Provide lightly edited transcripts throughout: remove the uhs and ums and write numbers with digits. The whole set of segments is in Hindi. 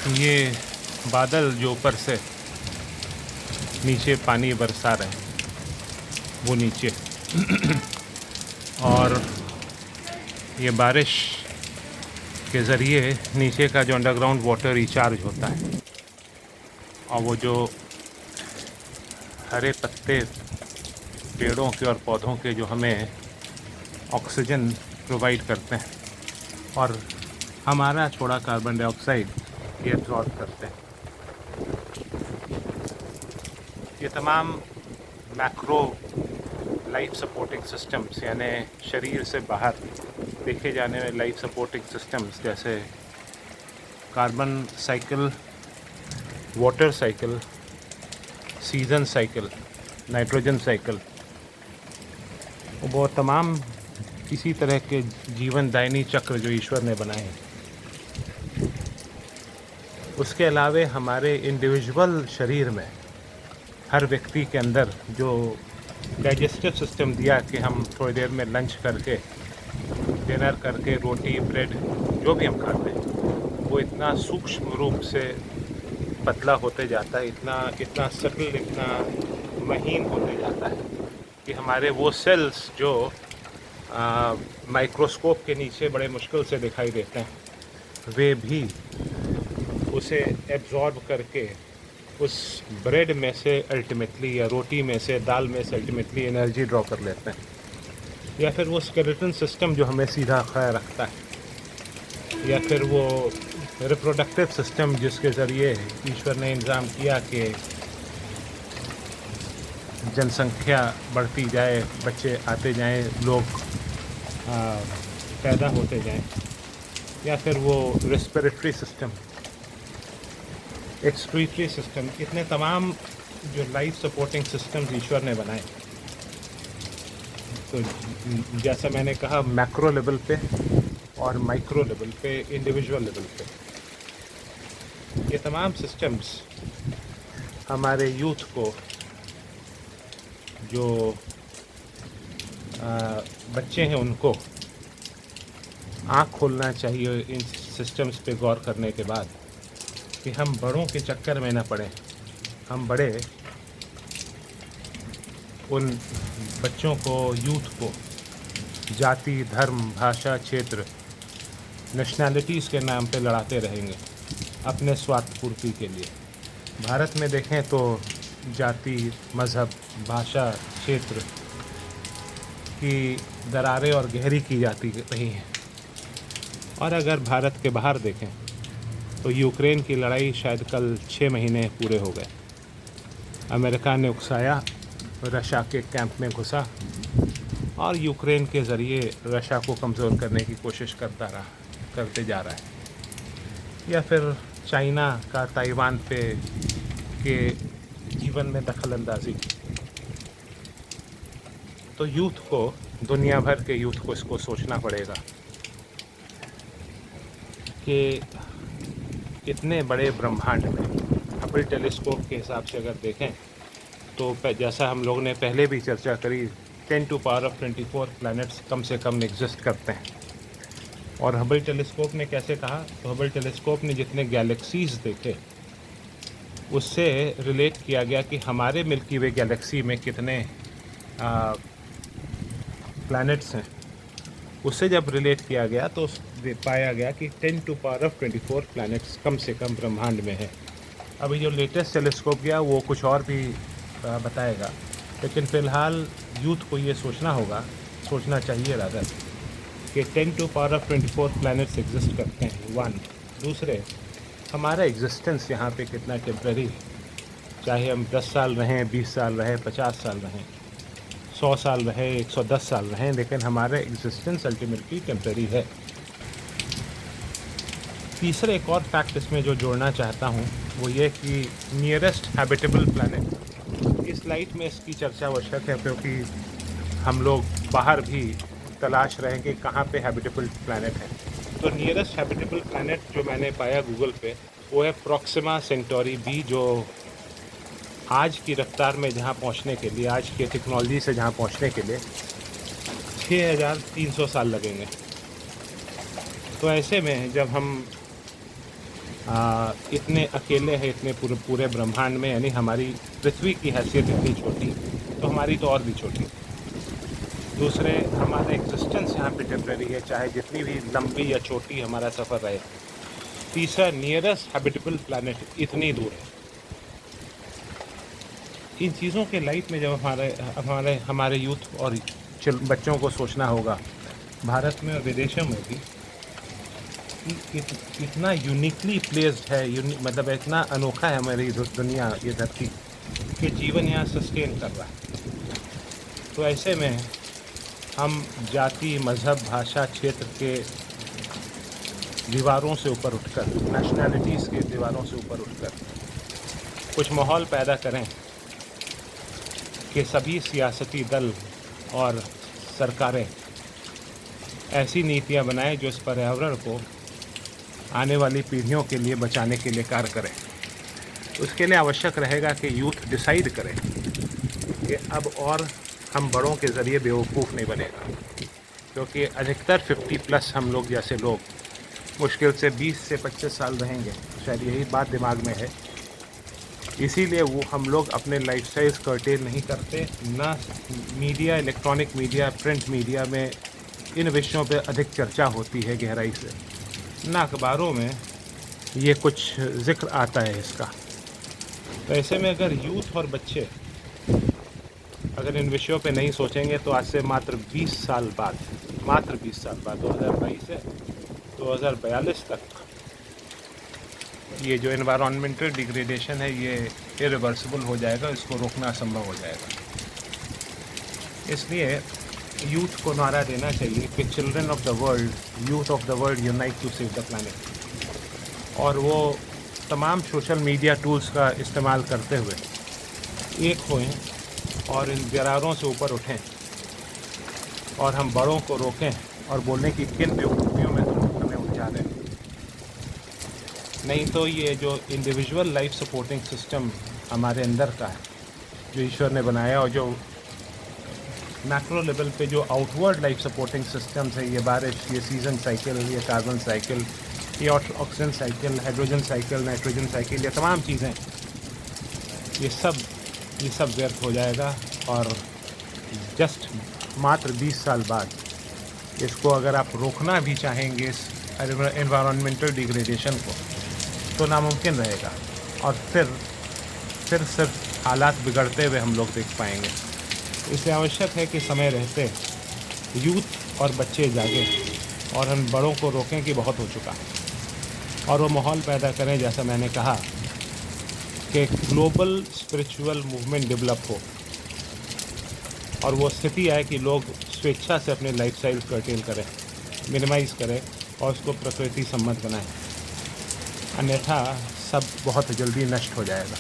ये बादल जो ऊपर से नीचे पानी बरसा रहे हैं वो नीचे और ये बारिश के ज़रिए नीचे का जो अंडरग्राउंड वाटर रिचार्ज होता है और वो जो हरे पत्ते पेड़ों के और पौधों के जो हमें ऑक्सीजन प्रोवाइड करते हैं और हमारा छोड़ा कार्बन डाइऑक्साइड ये एब्जॉर्ब करते हैं। ये तमाम मैक्रो लाइफ सपोर्टिंग सिस्टम्स यानी शरीर से बाहर देखे जाने वाले लाइफ सपोर्टिंग सिस्टम्स जैसे carbon cycle, water cycle, season cycle, nitrogen cycle, वो तमाम इसी तरह के जीवनदायिनी चक्र जो ईश्वर ने बनाए हैं। उसके अलावे हमारे इंडिविजुअल शरीर में हर व्यक्ति के अंदर जो डाइजेस्टिव सिस्टम दिया कि हम थोड़ी देर में लंच करके डिनर करके रोटी ब्रेड जो भी हम खाते हैं वो इतना सूक्ष्म रूप से पतला होते जाता है, इतना सटल, इतना महीन होते जाता है कि हमारे वो सेल्स जो माइक्रोस्कोप के नीचे बड़े मुश्किल से दिखाई देते हैं वे भी उसे एब्जॉर्ब करके उस ब्रेड में से अल्टीमेटली या रोटी में से दाल में से अल्टीमेटली एनर्जी ड्रॉ कर लेते हैं। या फिर वो स्केलेटन सिस्टम जो हमें सीधा ख्याल रखता है, या फिर वो रिप्रोडक्टिव सिस्टम जिसके ज़रिए ईश्वर ने इंतज़ाम किया कि जनसंख्या बढ़ती जाए, बच्चे आते जाएं, लोग पैदा होते जाएं, या फिर वो रेस्पिरेटरी सिस्टम, एक्सक्रीटरी सिस्टम, इतने तमाम जो लाइफ सपोर्टिंग सिस्टम्स ईश्वर ने बनाए। तो जैसा मैंने कहा मैक्रो लेवल पे और माइक्रो लेवल पे, इंडिविजुअल लेवल पे, ये तमाम सिस्टम्स हमारे यूथ को, जो बच्चे हैं उनको आँख खोलना चाहिए इन सिस्टम्स पे गौर करने के बाद कि हम बड़ों के चक्कर में न पड़ें। हम बड़े उन बच्चों को, यूथ को जाति, धर्म, भाषा, क्षेत्र, नेशनैलिटीज़ के नाम पे लड़ाते रहेंगे अपने स्वार्थ पूर्ति के लिए। भारत में देखें तो जाति, मज़हब, भाषा, क्षेत्र की दरारें और गहरी की जाती रही हैं। और अगर भारत के बाहर देखें तो यूक्रेन की लड़ाई शायद कल 6 महीने पूरे हो गए। अमेरिका ने उकसाया, रशिया के कैंप में घुसा और यूक्रेन के ज़रिए रशिया को कमज़ोर करने की कोशिश करते जा रहा है। या फिर चाइना का ताइवान पे के जीवन में दखल अंदाजी। तो यूथ को, दुनिया भर के यूथ को इसको सोचना पड़ेगा कि इतने बड़े ब्रह्मांड में हबल टेलीस्कोप के हिसाब से अगर देखें तो जैसा हम लोग ने पहले भी चर्चा करी 10 टू पावर ऑफ 24 प्लैनेट्स कम से कम एग्जिस्ट करते हैं। और हबल टेलीस्कोप ने कैसे कहा, तो हबल टेलीस्कोप ने जितने गैलेक्सीज़ देखे उससे रिलेट किया गया कि हमारे मिल्की वे गैलेक्सी में कितने प्लैनेट्स हैं। उससे जब रिलेट किया गया तो पाया गया कि 10 टू पावर ऑफ 24 प्लैनेट्स कम से कम ब्रह्मांड में है। अभी जो लेटेस्ट टेलीस्कोप गया वो कुछ और भी बताएगा, लेकिन फ़िलहाल यूथ को ये सोचना चाहिए रादर कि 10 to power of 24 planets exist करते हैं। 1 दूसरे, हमारा एग्जिस्टेंस यहाँ पे कितना टेम्प्रेरी, चाहे हम 10 साल रहें, 20 साल रहें, 50 साल रहें, 100 साल रहें, 110 साल रहें, लेकिन हमारा एग्जिस्टेंस अल्टीमेटली टेम्प्रेरी है। तीसरा एक और फैक्ट इसमें जो जोड़ना चाहता हूँ वो ये कि नियरेस्ट हैबिटेबल प्लैनेट, इस लाइट में इसकी चर्चा आवश्यक है क्योंकि हम लोग बाहर भी तलाश रहे हैं कि कहाँ पे हैबिटेबल प्लैनेट है। तो नियरेस्ट हैबिटेबल प्लैनेट जो मैंने पाया गूगल पे वो है प्रॉक्सिमा सेंटोरी बी, जो आज की रफ्तार में जहाँ पहुँचने के लिए, आज की टेक्नोलॉजी से जहाँ पहुँचने के लिए 6300 साल लगेंगे। तो ऐसे में जब हम इतने अकेले हैं इतने पूरे ब्रह्मांड में, यानी हमारी पृथ्वी की हैसियत इतनी छोटी, तो हमारी तो और भी छोटी। दूसरे, हमारा एग्जिस्टेंस यहाँ पे टेम्प्रेरी है, चाहे जितनी भी लंबी या छोटी हमारा सफ़र रहे। तीसरा, नियरेस्ट हैबिटेबल प्लैनेट इतनी दूर है। इन चीज़ों के लाइट में जब हमारे यूथ और बच्चों को सोचना होगा, भारत में और विदेशों में भी, कि इतना यूनिकली प्लेस्ड है, मतलब इतना अनोखा है हमारी दुनिया, ये धरती, कि जीवन यहाँ सस्टेन कर रहा है। तो ऐसे में हम जाति, मज़हब, भाषा, क्षेत्र के दीवारों से ऊपर उठकर, नेशनैलिटीज़ के दीवारों से ऊपर उठकर कुछ माहौल पैदा करें कि सभी सियासती दल और सरकारें ऐसी नीतियां बनाएं जो इस पर्यावरण को आने वाली पीढ़ियों के लिए बचाने के लिए कार्य करें। उसके लिए आवश्यक रहेगा कि यूथ डिसाइड करें कि अब और हम बड़ों के ज़रिए बेवकूफ़ नहीं बनेगा, क्योंकि अधिकतर 50+ हम लोग जैसे लोग मुश्किल से 20 से 25 साल रहेंगे, शायद यही बात दिमाग में है। इसीलिए वो हम लोग अपने लाइफस्टाइल्स कर्टेल नहीं करते, ना media, electronic media, print media में इन विषयों पे अधिक चर्चा होती है गहराई से, ना अखबारों में ये कुछ जिक्र आता है इसका। तो ऐसे में अगर यूथ और बच्चे अगर इन विषयों पे नहीं सोचेंगे तो आज से मात्र 20 साल बाद 2022 से 2042 तक ये जो एनवायरमेंटल डिग्रेडेशन है ये इरिवर्सिबल हो जाएगा, इसको रोकना असंभव हो जाएगा। इसलिए यूथ को नारा देना चाहिए कि children of the world, youth of the world unite to save the planet. और वो तमाम सोशल मीडिया टूल्स का इस्तेमाल करते हुए एक होएं और इन दरारों से ऊपर उठें और हम बड़ों को रोकें और बोलने की किन बेवकूफ़ियों में तुम हमें उलझा रहे हैं। नहीं तो ये जो इंडिविजुअल लाइफ सपोर्टिंग सिस्टम हमारे अंदर का है, जो ईश्वर ने बनाया, और जो मैक्रो लेवल पे जो आउटवर्ड लाइफ सपोर्टिंग सिस्टम्स है, ये बारिश, ये सीज़न साइकिल, ये कार्बन साइकिल, ये oxygen cycle, hydrogen cycle, nitrogen cycle, ये तमाम चीज़ें, ये सब व्यर्थ हो जाएगा। और जस्ट मात्र 20 साल बाद इसको अगर आप रोकना भी चाहेंगे, इस एनवायरमेंटल डिग्रेडेशन को, तो नामुमकिन रहेगा। और फिर सिर्फ हालात बिगड़ते हुए हम लोग देख पाएंगे। इसलिए आवश्यक है कि समय रहते यूथ और बच्चे जागें और हम बड़ों को रोकें कि बहुत हो चुका है, और वो माहौल पैदा करें, जैसा मैंने कहा, कि ग्लोबल स्पिरिचुअल मूवमेंट डेवलप हो और वो स्थिति आए कि लोग स्वेच्छा से अपने लाइफस्टाइल कर्टेल करें, मिनिमाइज़ करें और उसको प्रकृति सम्मत बनाएं। अन्यथा सब बहुत जल्दी नष्ट हो जाएगा।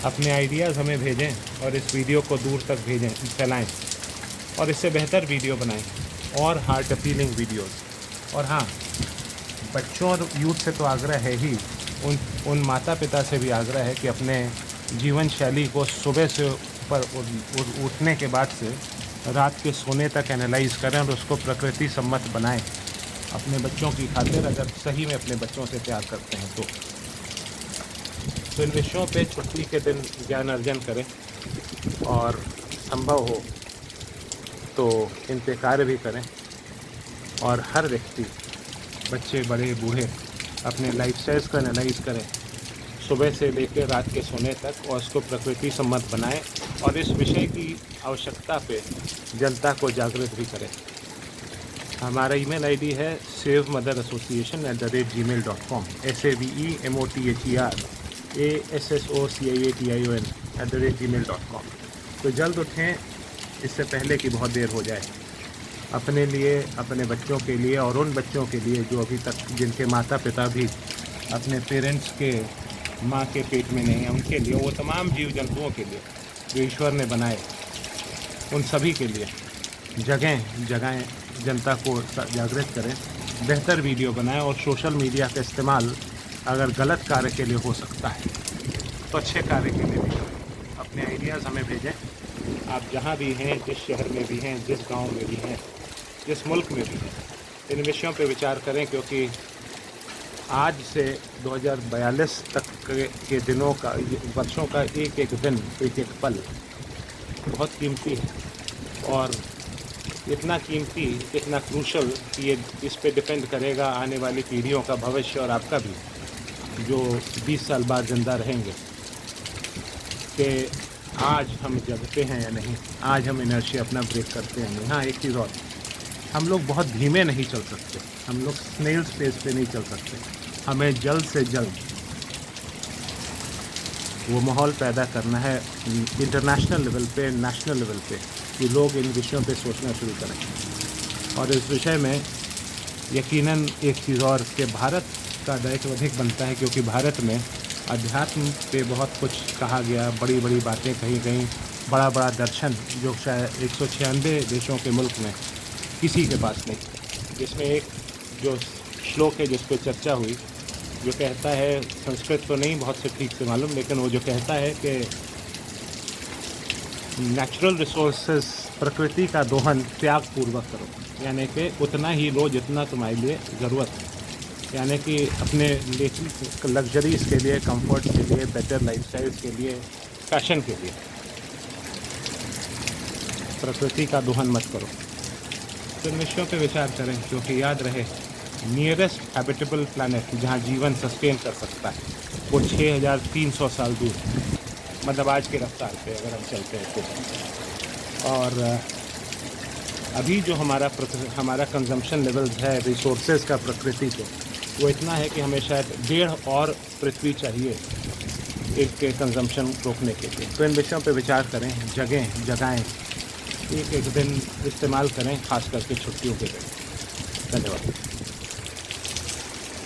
अपने आइडियाज़ हमें भेजें और इस वीडियो को दूर तक फैलाएं और इससे बेहतर वीडियो बनाएं और हार्ट अपीलिंग वीडियोस। और हाँ, बच्चों और यूथ से तो आग्रह है ही, उन माता पिता से भी आग्रह है कि अपने जीवन शैली को सुबह से ऊपर उठने के बाद से रात के सोने तक एनालाइज करें और उसको प्रकृति सम्मत बनाएं अपने बच्चों की खातिर, अगर सही में अपने बच्चों से प्यार करते हैं तो इन विषयों पे छुट्टी के दिन ज्ञान अर्जन करें और संभव हो तो इन पे कार्य भी करें। और हर व्यक्ति, बच्चे, बड़े, बूढ़े, अपने लाइफस्टाइल्स को एनालाइज करें सुबह से लेकर रात के सोने तक और उसको प्रकृति सम्मत बनाएं और इस विषय की आवश्यकता पे जनता को जागृत भी करें। हमारा ईमेल आईडी है savemotherAssociation@gmail.com, SAVEMOTHERASSOCIATION@gmail.com। तो जल्द उठें इससे पहले कि बहुत देर हो जाए, अपने लिए, अपने बच्चों के लिए और उन बच्चों के लिए जो अभी तक जिनके माता पिता भी अपने पेरेंट्स के माँ के पेट में नहीं है, उनके लिए, वो तमाम जीव जंतुओं के लिए जो ईश्वर ने बनाए, उन सभी के लिए जगह जनता को जागृत करें, बेहतर वीडियो बनाएं और सोशल मीडिया का इस्तेमाल अगर गलत कार्य के लिए हो सकता है तो अच्छे कार्य के लिए भी करें। अपने आइडियाज़ हमें भेजें, आप जहाँ भी हैं, जिस शहर में भी हैं, जिस गांव में भी हैं, जिस मुल्क में भी हैं, इन विषयों पे विचार करें, क्योंकि आज से 2042 तक के दिनों का, वर्षों का एक एक दिन, एक एक पल बहुत कीमती है, और इतना कीमती, इतना क्रूशल कि ये इस पे डिपेंड करेगा आने वाली पीढ़ियों का भविष्य और आपका भी, जो 20 साल बाद ज़िंदा रहेंगे, कि आज हम जगते हैं या नहीं, आज हम इनर्शिया अपना ब्रेक करते हैं नहीं। हाँ, एक चीज़ और, हम लोग बहुत धीमे नहीं चल सकते, हम लोग स्नेल स्पेस पे नहीं चल सकते। हमें जल्द से जल्द वो माहौल पैदा करना है इंटरनेशनल लेवल पे, नेशनल लेवल पे, कि लोग इन विषयों पे सोचना शुरू करें। और इस विषय में यकीनन एक चीज़ और, कि भारत का दायित्व अधिक बनता है, क्योंकि भारत में अध्यात्म पे बहुत कुछ कहा गया, बड़ी बड़ी बातें कही गई, बड़ा बड़ा दर्शन, जो शायद 196 देशों के मुल्क में किसी के पास नहीं। जिसमें एक जो श्लोक है जिस पर चर्चा हुई, जो कहता है, संस्कृत तो नहीं बहुत से ठीक से मालूम, लेकिन वो जो कहता है कि नेचुरल रिसोर्सेज, प्रकृति का दोहन त्याग पूर्वक करो, यानी कि उतना ही लो जितना तुम्हारे लिए ज़रूरत है। यानी कि अपने लग्जरीज़ के लिए, कंफर्ट के लिए, बेटर लाइफस्टाइल्स के लिए, फैशन के लिए प्रकृति का दोहन मत करो। तो इन विषयों पर विचार करें, क्योंकि याद रहे, नियरेस्ट हैबिटेबल प्लैनेट जहाँ जीवन सस्टेन कर सकता है वो 6300 साल दूर है, मतलब आज की रफ्तार पे अगर हम चलते हैं तो। और अभी जो हमारा कंजम्पशन लेवल्स है रिसोर्सेज का प्रकृति के, वो इतना है कि हमें शायद 1.5 और पृथ्वी चाहिए इसके कंजम्पशन रोकने के लिए। तो इन विषयों पे विचार करें, जगाएं, एक एक दिन इस्तेमाल करें, ख़ास करके छुट्टियों के दिन। धन्यवाद।